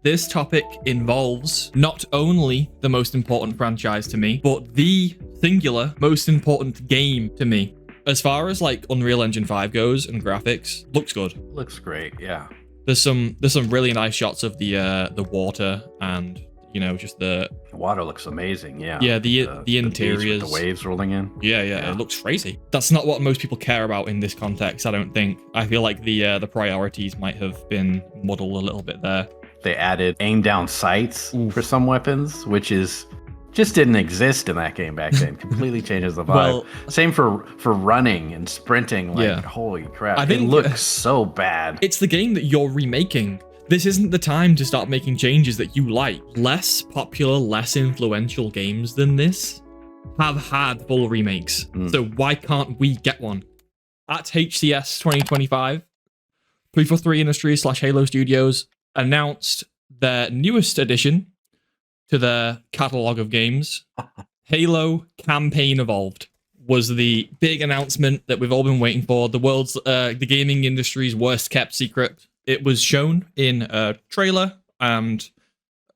This topic involves not only the most important franchise to me, but the singular most important game to me. As far as like Unreal Engine 5 goes and graphics, looks good. Looks great, yeah. There's some really nice shots of the water and just the water looks amazing, yeah. Yeah, the interiors, the waves rolling in. Yeah, it looks crazy. That's not what most people care about in this context, I don't think. I feel like the priorities might have been muddled a little bit there. They added aim down sights for some weapons, which just didn't exist in that game back then. Completely changes the vibe. Well, same for running and sprinting. Holy crap! I think it looks so bad. It's the game that you're remaking. This isn't the time to start making changes that you like. Less popular, less influential games than this have had full remakes. So why can't we get one? At HCS 2025, 343 Industries / Halo Studios announced their newest addition to their catalog of games. Halo Campaign Evolved was the big announcement that we've all been waiting for. The gaming industry's worst kept secret. It was shown in a trailer and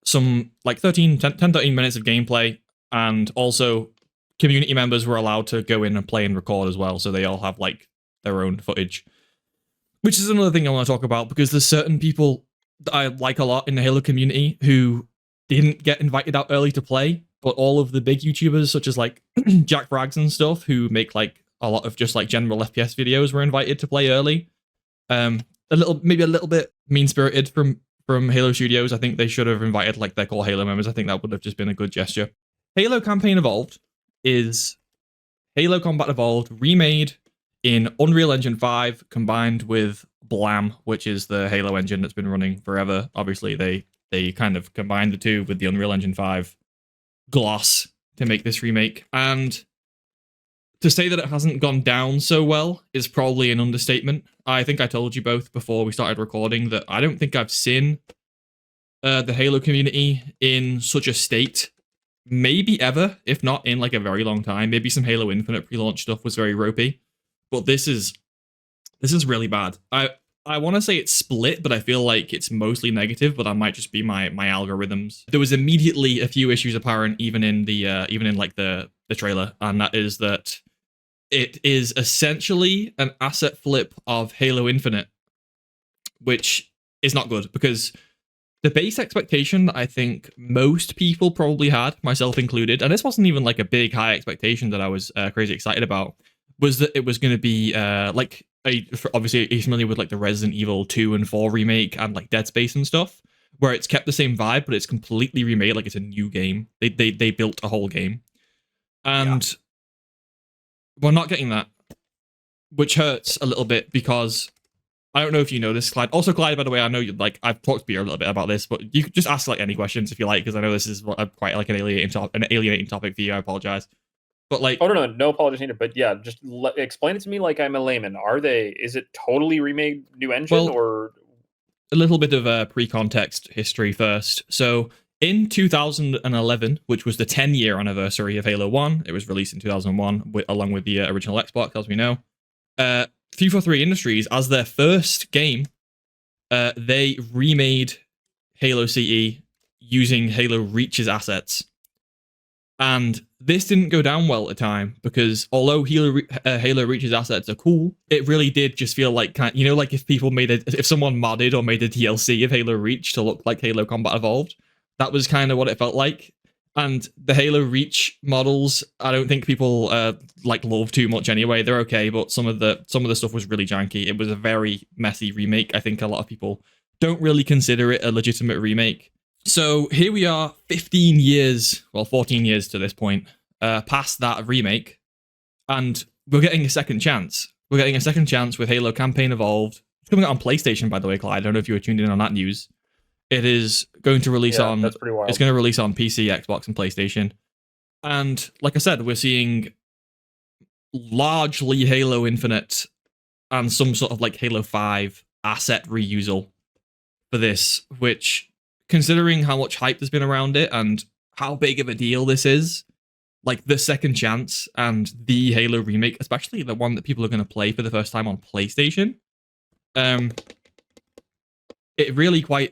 some 10-13 minutes of gameplay, and also community members were allowed to go in and play and record as well, so they all have their own footage. Which is another thing I want to talk about, because there's certain people that I like a lot in the Halo community who didn't get invited out early to play, but all of the big YouTubers such as Jack Frags and stuff, who make a lot of just general FPS videos, were invited to play early. Maybe a little bit mean-spirited from Halo Studios. I think they should have invited their core Halo members. I think that would have just been a good gesture. Halo Campaign Evolved is Halo Combat Evolved remade in Unreal Engine 5 combined with Blam, which is the Halo engine that's been running forever. Obviously, they kind of combined the two with the Unreal Engine 5 gloss to make this remake. And to say that it hasn't gone down so well is probably an understatement. I think I told you both before we started recording that I don't think I've seen the Halo community in such a state, maybe ever, if not in a very long time. Maybe some Halo Infinite pre-launch stuff was very ropey, but this is really bad. I want to say it's split, but I feel like it's mostly negative, but that might just be my algorithms. There was immediately a few issues apparent even in the trailer, and that is that it is essentially an asset flip of Halo Infinite, which is not good, because the base expectation that I think most people probably had, myself included, and this wasn't even a big high expectation that I was crazy excited about, was that it was going to be obviously you're familiar with the Resident Evil 2 and 4 remake and Dead Space and stuff, where it's kept the same vibe, but it's completely remade it's a new game. They built a whole game. And we're not getting that, which hurts a little bit, because I don't know if you know this, Clyde. Also, Clyde, by the way, I know I've talked to you a little bit about this, but you could just ask any questions if you like, because I know this is quite an alienating topic for you. I apologize. But no apologies needed. But yeah, just explain it to me like I'm a layman. Is it totally remade new engine, or a little bit of pre-context history first? So in 2011, which was the 10-year anniversary of Halo 1, it was released in 2001 along with the original Xbox, as we know. 343 Industries, as their first game, they remade Halo CE using Halo Reach's assets. And this didn't go down well at the time, because although Halo Reach's assets are cool, it really did just feel if someone modded or made a DLC of Halo Reach to look like Halo Combat Evolved, that was kind of what it felt like. And the Halo Reach models, I don't think people love too much anyway. They're okay, but some of the stuff was really janky. It was a very messy remake. I think a lot of people don't really consider it a legitimate remake. So here we are, 14 years to this point, past that remake, and we're getting a second chance. We're getting a second chance with Halo Campaign Evolved. It's coming out on PlayStation, by the way, Clyde. I don't know if you were tuned in on that news. It is going to release that's pretty wild. It's going to release on PC, Xbox, and PlayStation. And like I said, we're seeing largely Halo Infinite and some sort of Halo 5 asset reusal for this, which, considering how much hype there's been around it and how big of a deal this is, the second chance and the Halo remake, especially the one that people are going to play for the first time on PlayStation, it really quite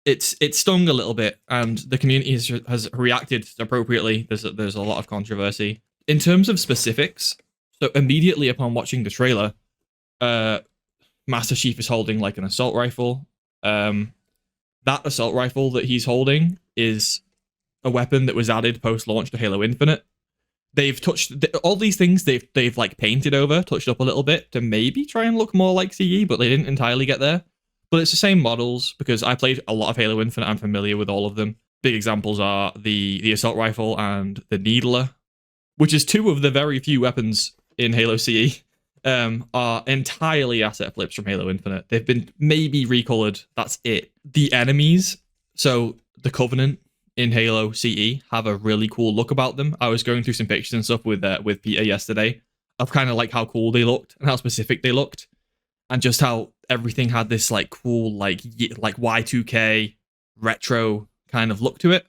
it stung a little bit, and the community has reacted appropriately. There's a lot of controversy in terms of specifics. So immediately upon watching the trailer, Master Chief is holding like an assault rifle. That assault rifle that he's holding is a weapon that was added post-launch to Halo Infinite. They've touched all these things. They've like painted over, touched up a little bit to maybe try and look more like CE, but they didn't entirely get there. But it's the same models because I played a lot of Halo Infinite. I'm familiar with all of them. Big examples are the assault rifle and the needler, which is two of the very few weapons in Halo CE. Are entirely asset flips from Halo Infinite. They've been maybe recolored. That's it. The enemies, so the Covenant in Halo CE, have a really cool look about them. I was going through some pictures and stuff with Peter yesterday of kind of like how cool they looked and how specific they looked, and just how everything had this like cool like Y2K retro kind of look to it.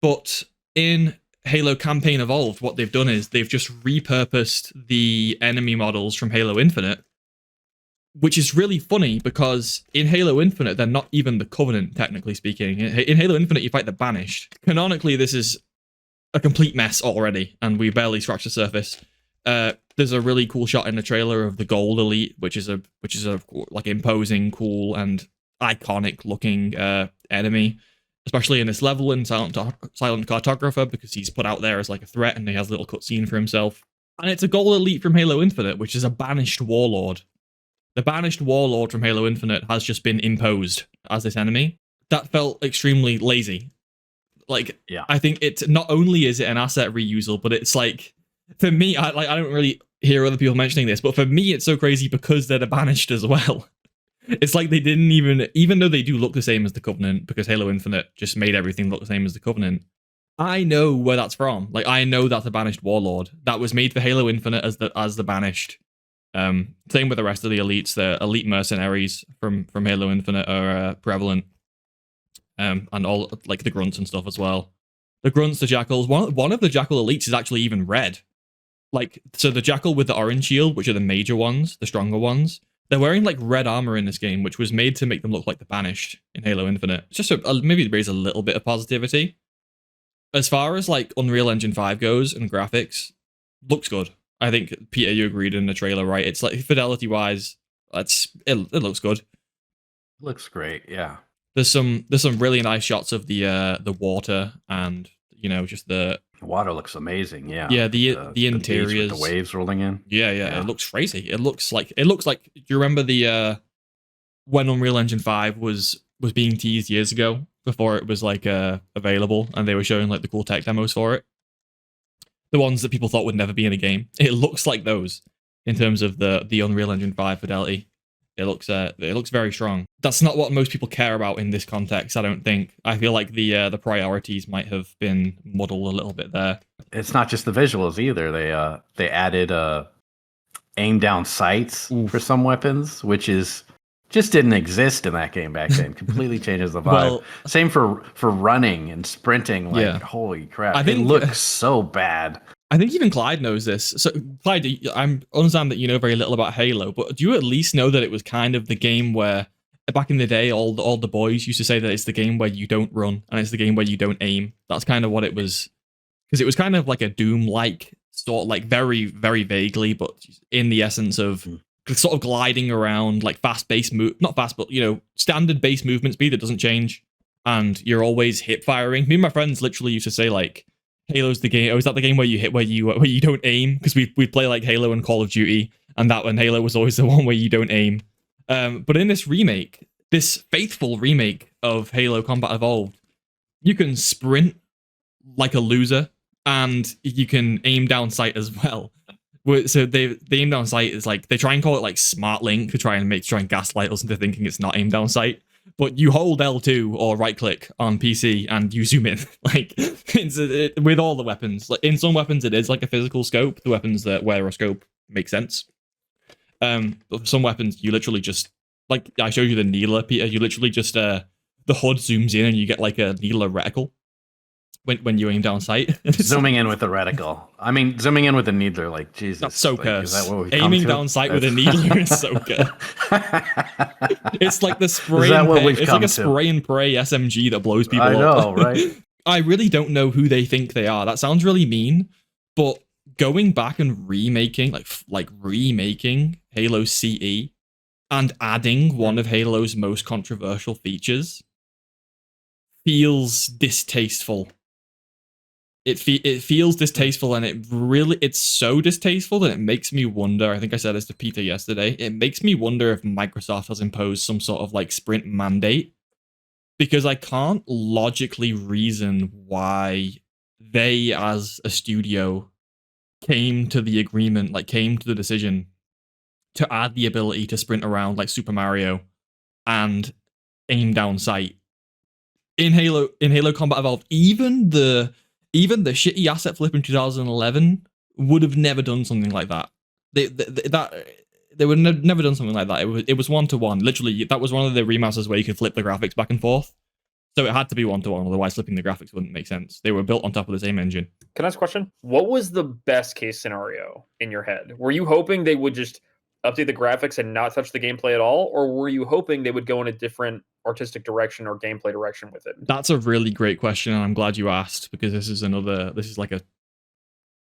But in Halo Campaign Evolved, what they've done is they've just repurposed the enemy models from Halo Infinite, which is really funny because in Halo Infinite, they're not even the Covenant, technically speaking. In Halo Infinite, you fight the Banished. Canonically, this is a complete mess already, and we barely scratched the surface. There's a really cool shot in the trailer of the Gold Elite, which is a like imposing, cool, and iconic looking enemy. Especially in this level in Silent Cartographer, because he's put out there as like a threat and he has a little cutscene for himself. And it's a Gold Elite from Halo Infinite, which is a Banished Warlord. The Banished Warlord from Halo Infinite has just been imposed as this enemy. That felt extremely lazy. Like, yeah. I think it's not only is it an asset reusal, but it's like, for me, I don't really hear other people mentioning this, but for me, it's so crazy because they're the Banished as well. It's like they didn't even though they do look the same as the Covenant, because Halo Infinite just made everything look the same as the Covenant. I know where that's from. Like, I know that's a Banished Warlord. That was made for Halo Infinite as the Banished. Same with the rest of the elites. The elite mercenaries from Halo Infinite are prevalent. And all like the grunts and stuff as well. The grunts, the jackals. One of the jackal elites is actually even red. Like, so the jackal with the orange shield, which are the major ones, the stronger ones, they're wearing like red armor in this game, which was made to make them look like the Banished in Halo Infinite. It's just maybe to raise a little bit of positivity. As far as like Unreal Engine 5 goes and graphics, looks good. I think Peter, you agreed in the trailer, right? It's like fidelity wise, it looks good. Looks great, yeah. There's some really nice shots of the water and just the water looks amazing. Yeah. Yeah, the interiors, the waves rolling in. Yeah. It looks crazy. It looks like. Do you remember the when Unreal Engine 5 was being teased years ago before it was like available, and they were showing like the cool tech demos for it? The ones that people thought would never be in a game. It looks like those in terms of the Unreal Engine 5 fidelity. It looks very strong. That's not what most people care about in this context, I don't think. I feel like the priorities might have been muddled a little bit there. It's not just the visuals either. They added aim down sights for some weapons, which just didn't exist in that game back then. Completely changes the vibe. Well, same for running and sprinting. Like, holy crap. It looks so bad. I think even Clyde knows this. So, Clyde, I understand that you know very little about Halo, but do you at least know that it was kind of the game where, back in the day, all the boys used to say that it's the game where you don't run, and it's the game where you don't aim? That's kind of what it was. Because it was kind of like a Doom-like, sort of like very, very vaguely, but in the essence of sort of gliding around, like fast-based not fast, but, standard base movement speed that doesn't change, and you're always hip firing. Me and my friends literally used to say, like, Halo's the game. Oh, is that the game where you hit where you don't aim? Because we'd play like Halo and Call of Duty, and that one Halo was always the one where you don't aim. But in this remake, this faithful remake of Halo Combat Evolved, you can sprint like a loser, and you can aim down sight as well. So they aim down sight is like they try and call it like smart link to try and gaslight us into thinking it's not aim down sight. But you hold L2 or right click on PC and you zoom in. Like with all the weapons. Like in some weapons it is like a physical scope. The weapons that wear a scope make sense. But for some weapons you literally just, like I showed you the needler, Peter. You literally just the HUD zooms in and you get like a needler reticle. when you aim down sight. Zooming in with the reticle. I mean, zooming in with the needler, like, Jesus. That's so like, cursed. Is that what we've Aiming come to? down sight with a needler is so good. It's like the spray. Is that what we've it's come like a to? spray and pray SMG that blows people up. I know, right? I really don't know who they think they are. That sounds really mean, but going back and remaking, like remaking Halo CE and adding one of Halo's most controversial features feels distasteful. It feels distasteful, and it's so distasteful that it makes me wonder. I think I said this to Peter yesterday. It makes me wonder if Microsoft has imposed some sort of like sprint mandate, because I can't logically reason why they, as a studio, came to the decision to add the ability to sprint around like Super Mario and aim down sight in Halo Combat Evolved. Even the shitty asset flip in 2011 would have never done something like that. They would have never done something like that. It was 1-to-1. Literally, that was one of the remasters where you could flip the graphics back and forth. So it had to be 1-to-1, otherwise flipping the graphics wouldn't make sense. They were built on top of the same engine. Can I ask a question? What was the best case scenario in your head? Were you hoping they would just update the graphics and not touch the gameplay at all? Or were you hoping they would go in a different artistic direction or gameplay direction with it? That's a really great question, and I'm glad you asked, because this is like a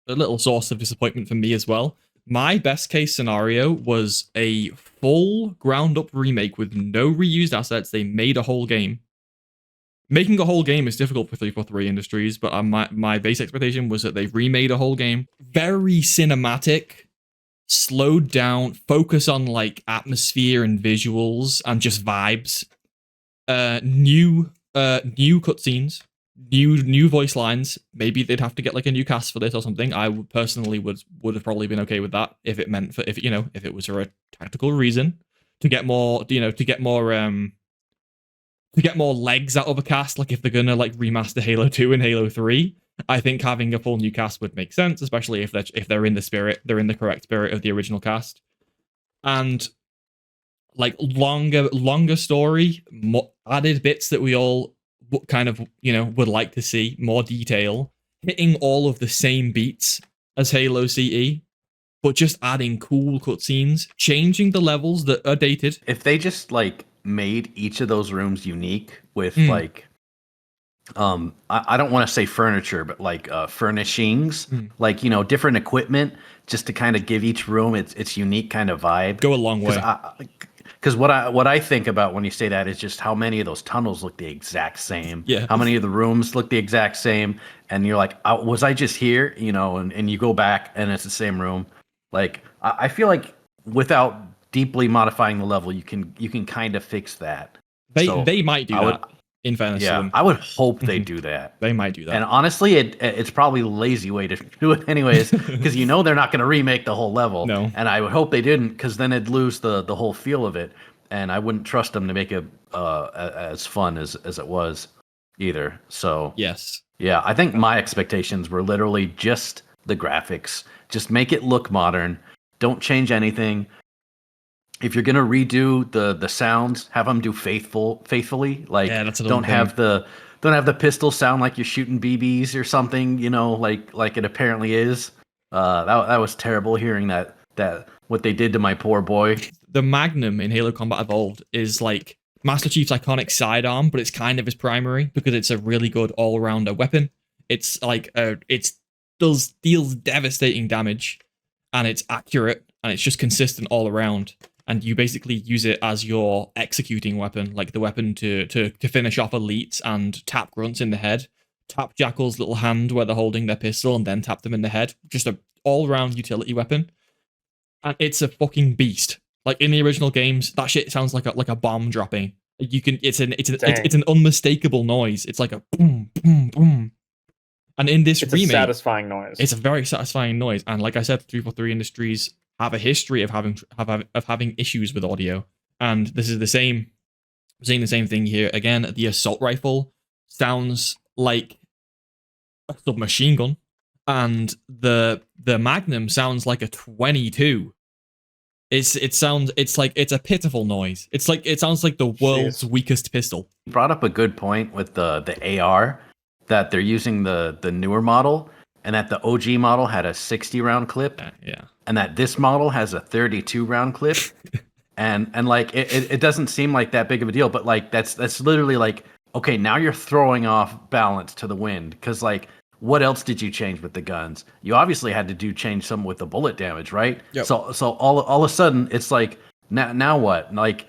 little source of disappointment for me as well. My best case scenario was a full ground up remake with no reused assets. They made a whole game. Making a whole game is difficult for 343 Industries, but my base expectation was that they remade a whole game. Very cinematic, slowed down, focus on like atmosphere and visuals and just vibes. New cutscenes, new voice lines. Maybe they'd have to get like a new cast for this or something. I personally would have probably been okay with that if it meant if it was for a tactical reason to get more legs out of a cast. Like if they're gonna like remaster Halo 2 and Halo 3, I think having a full new cast would make sense, especially if they're in the correct spirit of the original cast. And like longer story, more added bits that we all kind of would like to see, more detail, hitting all of the same beats as Halo CE, but just adding cool cutscenes, changing the levels that are dated. If they just like made each of those rooms unique with like I don't want to say furniture, but like furnishings, like different equipment, just to kind of give each room its unique kind of vibe, go a long way. Because what I think about when you say that is just how many of those tunnels look the exact same. Yeah. How many of the rooms look the exact same, and you're like, was I just here? And you go back and it's the same room. Like I feel like without deeply modifying the level, you can kind of fix that. They might do that. In fairness to them. I would hope they do that. They might do that. And honestly, it's probably a lazy way to do it anyways, because they're not going to remake the whole level. No. And I would hope they didn't, because then it'd lose the whole feel of it. And I wouldn't trust them to make it as fun as it was either. So yes. Yeah, I think my expectations were literally just the graphics. Just make it look modern. Don't change anything. If you're gonna redo the sounds, have them do faithfully. Like don't have the pistol sound like you're shooting BBs or something. Like it apparently is. That was terrible hearing that what they did to my poor boy. The Magnum in Halo Combat Evolved is like Master Chief's iconic sidearm, but it's kind of his primary because it's a really good all-rounder weapon. It's like deals devastating damage, and it's accurate, and it's just consistent all around. And you basically use it as your executing weapon, like the weapon to finish off elites and tap grunts in the head, tap Jackal's little hand where they're holding their pistol, and then tap them in the head. Just a all-round utility weapon, and it's a fucking beast. Like in the original games, that shit sounds like a bomb dropping. It's an unmistakable noise. It's like a boom, boom, boom. And in this remake, it's a satisfying noise. It's a very satisfying noise. And like I said, 343 Industries have a history of having issues with audio, and this is the same. We're seeing the same thing here again. The assault rifle sounds like a submachine gun, and the Magnum sounds like a 22. It's a pitiful noise. It sounds like the world's weakest pistol. You brought up a good point with the AR. that they're using the newer model, and that the OG model had a 60 round clip, and that this model has a 32 round clip, and like it doesn't seem like that big of a deal, but like that's literally like, okay, now you're throwing off balance to the wind, because like, what else did you change with the guns? You obviously had to change some with the bullet damage, right? Yep. So all of a sudden it's like, now what? Like,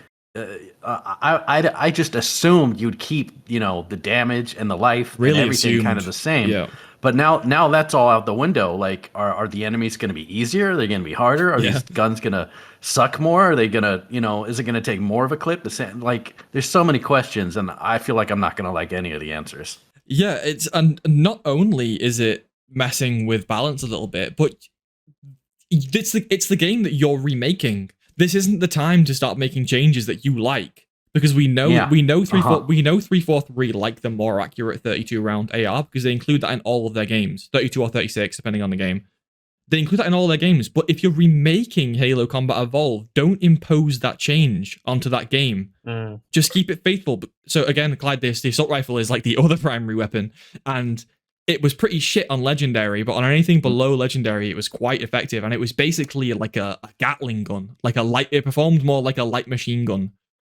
I just assumed you'd keep, the damage and the life and everything kind of the same. Yeah. But now that's all out the window. Like, are the enemies going to be easier? Are they going to be harder? Are these guns going to suck more? Are they going to, is it going to take more of a clip? Like, there's so many questions, and I feel like I'm not going to like any of the answers. Yeah, and not only is it messing with balance a little bit, but it's the game that you're remaking. This isn't the time to start making changes that you like, because we know 343 like the more accurate 32 round AR, because they include that in all of their games, 32 or 36 depending on the game. They include that in all their games. But if you're remaking Halo Combat Evolved, don't impose that change onto that game. Just keep it faithful. So again, Clyde, the assault rifle is like the other primary weapon, and it was pretty shit on Legendary, but on anything below Legendary, it was quite effective, and it was basically like a Gatling gun, it performed more like a light machine gun,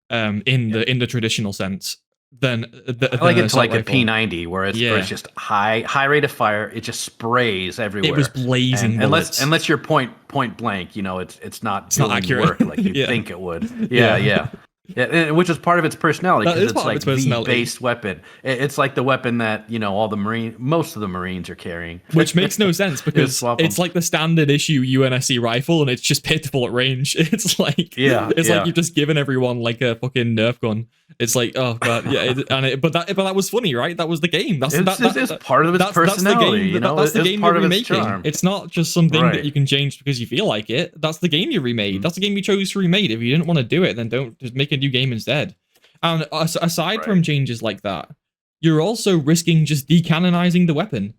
in the traditional sense than I like it's like rifle. A P90 where it's just high rate of fire. It just sprays everywhere. It was blazing bullets. Unless you're point blank, it's not accurate work like you think it would. Yeah. Yeah, which is part of its personality, because it's like the base weapon. It's like the weapon that most of the Marines are carrying, which makes no sense, because it's like the standard issue UNSC rifle, and it's just pitiful at range. It's like like you've just given everyone like a fucking Nerf gun. It's like, oh god, but that was funny, right? That was the game. That's part of its personality. That's the game you're remaking. It's not just something that you can change because you feel like it. That's the game you remade. That's the game you chose to remake. If you didn't want to do it, then don't just make a new game instead. And aside from changes like that, you're also risking just decanonizing the weapon.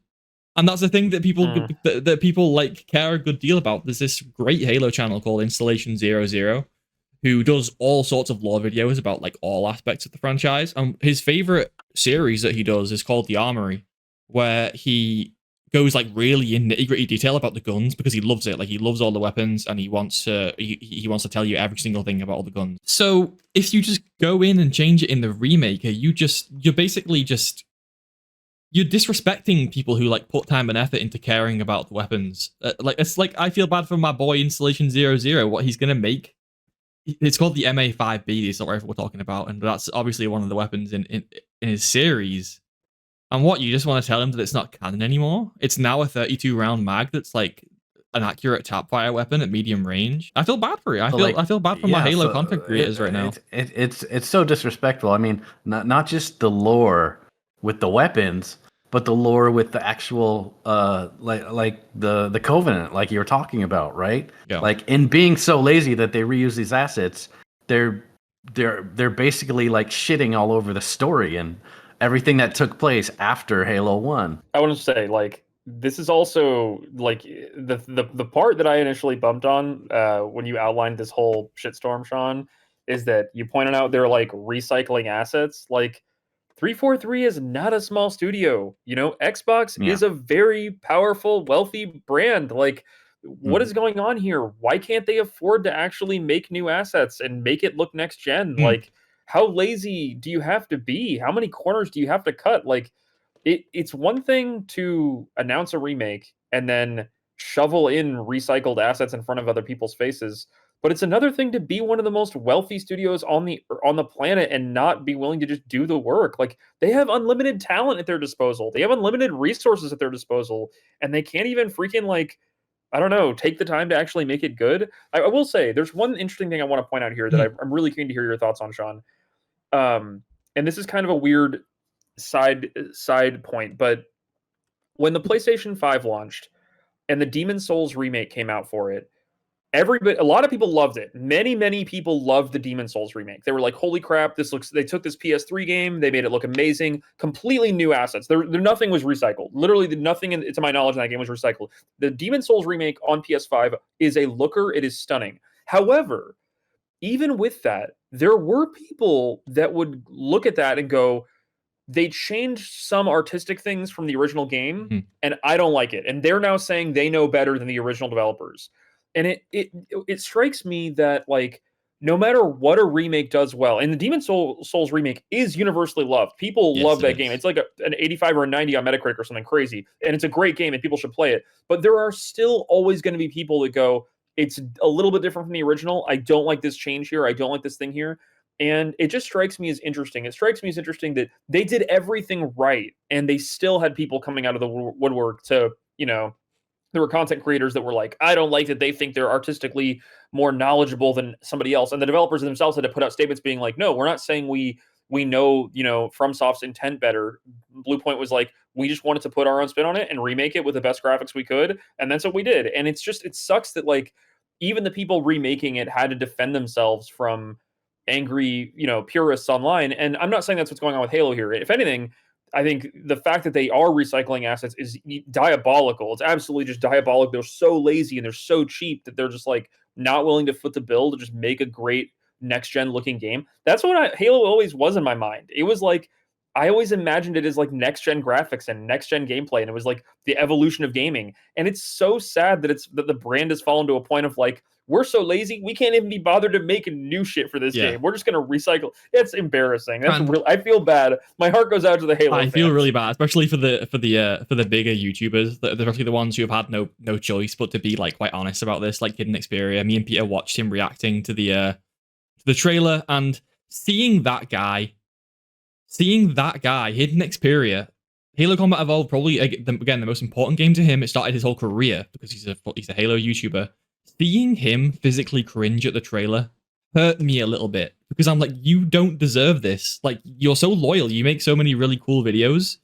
And that's the thing that people like care a good deal about. There's this great Halo channel called Installation 00, who does all sorts of lore videos about like all aspects of the franchise. His favorite series that he does is called The Armory, where he goes like really in nitty-gritty detail about the guns, because he loves it. Like, he loves all the weapons, and he wants to tell you every single thing about all the guns. So if you just go in and change it in the remake, you're disrespecting people who like put time and effort into caring about the weapons. It's like, I feel bad for my boy Installation 00, what he's gonna make. It's called the MA5B, the assault rifle we're talking about, and that's obviously one of the weapons in his series. And what, you just want to tell him that it's not canon anymore? It's now a 32 round mag that's like an accurate tap fire weapon at medium range. I feel bad for it. I feel bad for my Halo content creators right now. It's so disrespectful. I mean, not just the lore with the weapons, but the lore with the actual like the Covenant, like you were talking about, right? Yeah. Like, in being so lazy that they reuse these assets, they're basically like shitting all over the story and everything that took place after Halo 1. I want to say, like, this is also like the part that I initially bumped on when you outlined this whole shitstorm, Sean, is that you pointed out they're like recycling assets. Like, 343 is not a small studio. Xbox is a very powerful, wealthy brand. Like, what is going on here? Why can't they afford to actually make new assets and make it look next gen? Like, how lazy do you have to be? How many corners do you have to cut? Like, it's one thing to announce a remake and then shovel in recycled assets in front of other people's faces. But it's another thing to be one of the most wealthy studios on the planet and not be willing to just do the work. Like, they have unlimited talent at their disposal. They have unlimited resources at their disposal, and they can't even freaking, like, I don't know, take the time to actually make it good. I will say there's one interesting thing I want to point out here that I'm really keen to hear your thoughts on, Sean. And this is kind of a weird side point, but when the PlayStation 5 launched and the Demon's Souls remake came out for it, a lot of people loved it. Many people loved the Demon's Souls remake. They were like, holy crap, they took this PS3 game, they made it look amazing, completely new assets. There nothing was recycled. Literally nothing to my knowledge in that game was recycled. The Demon's Souls remake on PS5 is a looker. It is stunning. However, even with that, there were people that would look at that and go, they changed some artistic things from the original game, and I don't like it. And they're now saying they know better than the original developers. And it strikes me that like no matter what a remake does well, and the Demon Souls remake is universally loved. People love that game. It's like an 85 or a 90 on Metacritic or something crazy, and it's a great game, and people should play it. But there are still always going to be people that go, it's a little bit different from the original. I don't like this change here. I don't like this thing here. And it just strikes me as interesting. It strikes me as interesting that they did everything right, and they still had people coming out of the woodwork to, there were content creators that were like, I don't like that they think they're artistically more knowledgeable than somebody else. And the developers themselves had to put out statements being like, no, we're not saying we know, FromSoft's intent better. Bluepoint was like, we just wanted to put our own spin on it and remake it with the best graphics we could. And that's what we did. And it sucks that like even the people remaking it had to defend themselves from angry, purists online. And I'm not saying that's what's going on with Halo here. If anything, I think the fact that they are recycling assets is diabolical. It's absolutely just diabolical. They're so lazy and they're so cheap that they're just like not willing to foot the bill to just make a great next gen looking game. That's what Halo always was in my mind. It was like I always imagined it as like next gen graphics and next gen gameplay, and it was like the evolution of gaming. And it's so sad that that the brand has fallen to a point of like, we're so lazy, we can't even be bothered to make new shit for this game. We're just gonna recycle. It's embarrassing. That's real. I feel bad. My heart goes out to the Halo fans. Feel really bad, especially for the bigger YouTubers, especially the ones who have had no choice but to be like quite honest about this. Like Hidden Xperia, me and Peter watched him reacting to the trailer, and seeing that guy, Hidden Xperia, Halo Combat Evolved, probably again the most important game to him. It started his whole career because he's a Halo YouTuber. Seeing him physically cringe at the trailer hurt me a little bit because I'm like, you don't deserve this. Like, you're so loyal. You make so many really cool videos.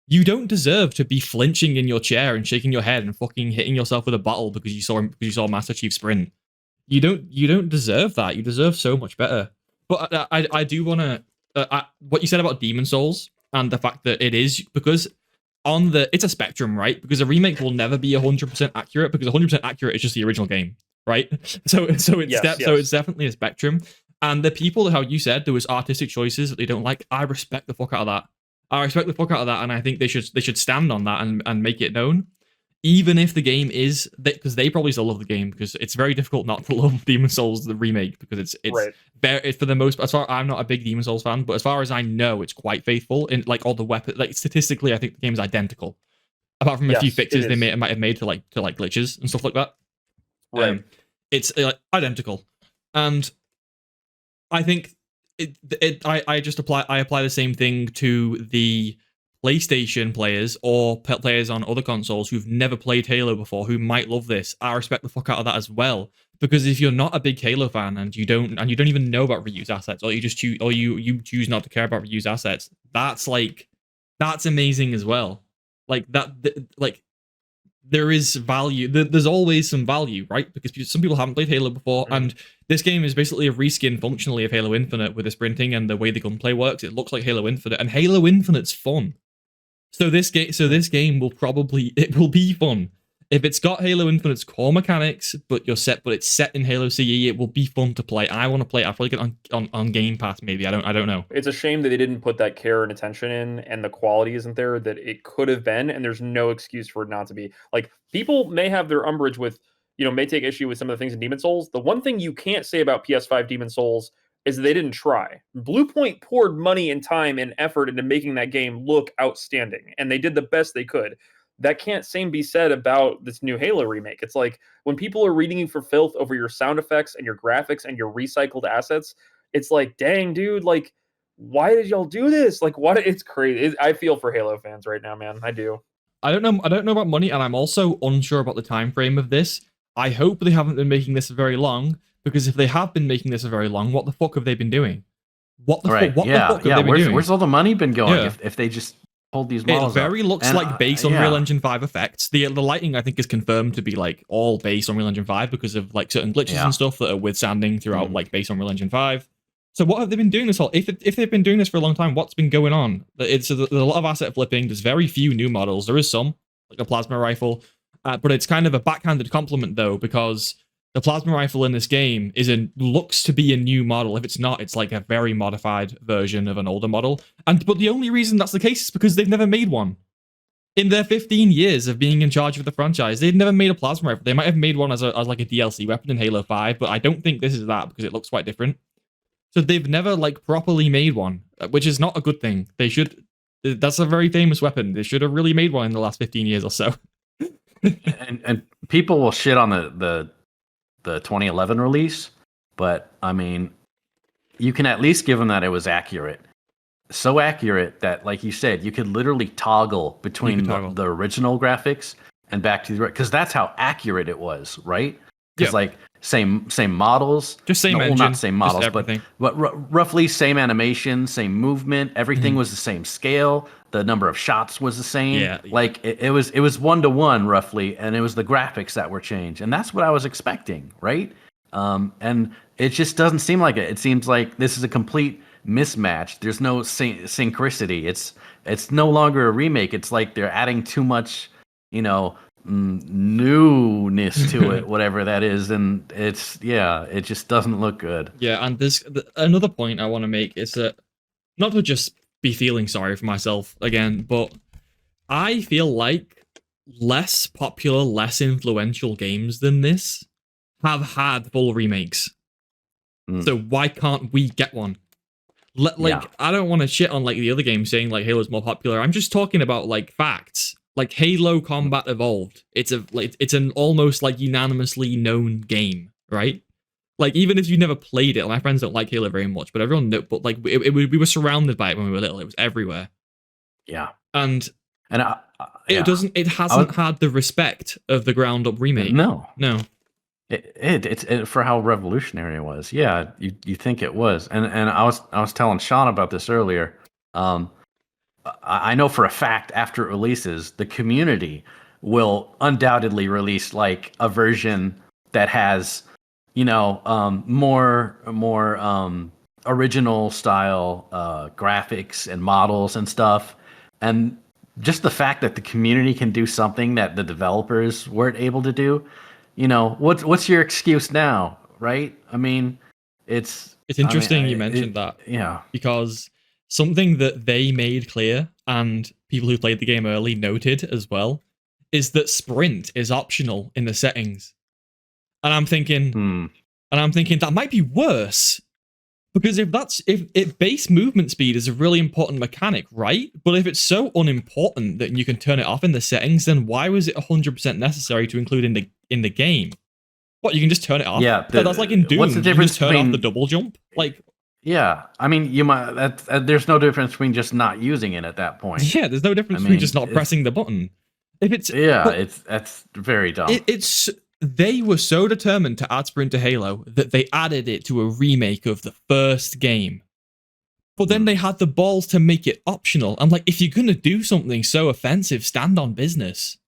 You don't deserve to be flinching in your chair and shaking your head and fucking hitting yourself with a bottle because you saw Master Chief sprint. You don't deserve that. You deserve so much better. But I do want to what you said about Demon Souls and the fact that it is because it's a spectrum, right? Because a remake will never be 100% accurate because 100% accurate is just the original game, right? So it's definitely a spectrum. And the people, how you said there was artistic choices that they don't like, I respect the fuck out of that. And I think they should stand on that and make it known. Even if the game is, because they probably still love the game, because it's very difficult not to love Demon Souls the remake, because it's for the most, as far, I'm not a big Demon Souls fan, but as far as I know, it's quite faithful in like all the weapons. Like statistically, I think the game is identical, apart from a few fixes they might have made to glitches and stuff like that. Right, it's identical, and I think I apply the same thing to the PlayStation players or players on other consoles who've never played Halo before who might love this. I respect the fuck out of that as well, because if you're not a big Halo fan and you don't even know about reused assets, or you just choose not to care about reused assets, that's amazing as well. Like that, like there is value. There's always some value, right? Because some people haven't played Halo before, and this game is basically a reskin functionally of Halo Infinite with the sprinting and the way the gunplay works. It looks like Halo Infinite, and Halo Infinite's fun. So this game will be fun. If it's got Halo Infinite's core mechanics, but it's set in Halo CE, it will be fun to play. I want to play it. I'll probably get on Game Pass maybe. I don't know. It's a shame that they didn't put that care and attention in, and the quality isn't there that it could have been, and there's no excuse for it not to be. Like, people may have their umbrage with, may take issue with some of the things in Demon Souls. The one thing you can't say about PS5 Demon Souls is that they didn't try. Bluepoint poured money and time and effort into making that game look outstanding, and they did the best they could. That can't same be said about this new Halo remake. It's like when people are reading you for filth over your sound effects and your graphics and your recycled assets, it's like, dang, dude, like, why did y'all do this? Like, what? It's crazy. I feel for Halo fans right now, man. I do. I don't know about money, and I'm also unsure about the time frame of this. I hope they haven't been making this very long, because if they have been making this very long, what the fuck have they been doing? What the fuck have they been doing? Where's all the money been going if they just hold these models It very looks like base Unreal Engine 5 effects. The lighting, I think, is confirmed to be like all base Unreal Engine 5 because of like certain glitches and stuff that are withstanding throughout like base Unreal Engine 5. So what have they been doing this whole? If they've been doing this for a long time, what's been going on? There's a lot of asset flipping. There's very few new models. There is some, like a plasma rifle, but it's kind of a backhanded compliment though, because The plasma rifle in this game looks to be a new model. If it's not, it's like a very modified version of an older model. But the only reason that's the case is because they've never made one. In their 15 years of being in charge of the franchise, they've never made a plasma rifle. They might have made one as like a DLC weapon in Halo 5, but I don't think this is that because it looks quite different. So they've never like properly made one, which is not a good thing. They should. That's a very famous weapon. They should have really made one in the last 15 years or so. and people will shit on the 2011 release, but I mean, you can at least give them that it was accurate. So accurate that, like you said, you could literally toggle between the original graphics and back to the, because that's how accurate it was, right? Because like same models, just same engine, well, not same models, but roughly same animation, same movement. Everything was the same scale. The number of shots was the same. Yeah, like it was 1-to-1 roughly, and it was the graphics that were changed, and that's what I was expecting, right? And it just doesn't seem like it. It seems like this is a complete mismatch. There's no synchronicity. It's no longer a remake. It's like they're adding too much, newness to it, whatever that is, and it just doesn't look good. Yeah, and there's another point I want to make is that, not to just be feeling sorry for myself again, but I feel like less popular, less influential games than this have had full remakes. So why can't we get one? I don't want to shit on like the other games saying like Halo's more popular. I'm just talking about like facts. Like Halo Combat Evolved, it's an almost like unanimously known game, right? Like even if you never played it, my friends don't like Halo very much, but everyone knows. But like we were surrounded by it when we were little. It was everywhere. Yeah, and it hasn't had the respect of the ground up remake. No. It for how revolutionary it was. Yeah, you think it was, and I was telling Sean about this earlier. I know for a fact after it releases, the community will undoubtedly release like a version that has, more original style graphics and models and stuff, and just the fact that the community can do something that the developers weren't able to do. What's your excuse now, right? I mean, it's interesting you mentioned that. Yeah. Because something that they made clear, and people who played the game early noted as well, is that sprint is optional in the settings. And I'm thinking that might be worse. Because if base movement speed is a really important mechanic, right? But if it's so unimportant that you can turn it off in the settings, then why was it 100% necessary to include in the game? What, you can just turn it off? Yeah, that's like in Doom. What's the difference you can just turn off the double jump? Like, yeah, I mean, you might. There's no difference between just not using it at that point. Yeah, there's no difference between just not pressing the button. If it's that's very dumb. They were so determined to add sprint to Halo that they added it to a remake of the first game. But then they had the balls to make it optional. I'm like, if you're going to do something so offensive, stand on business.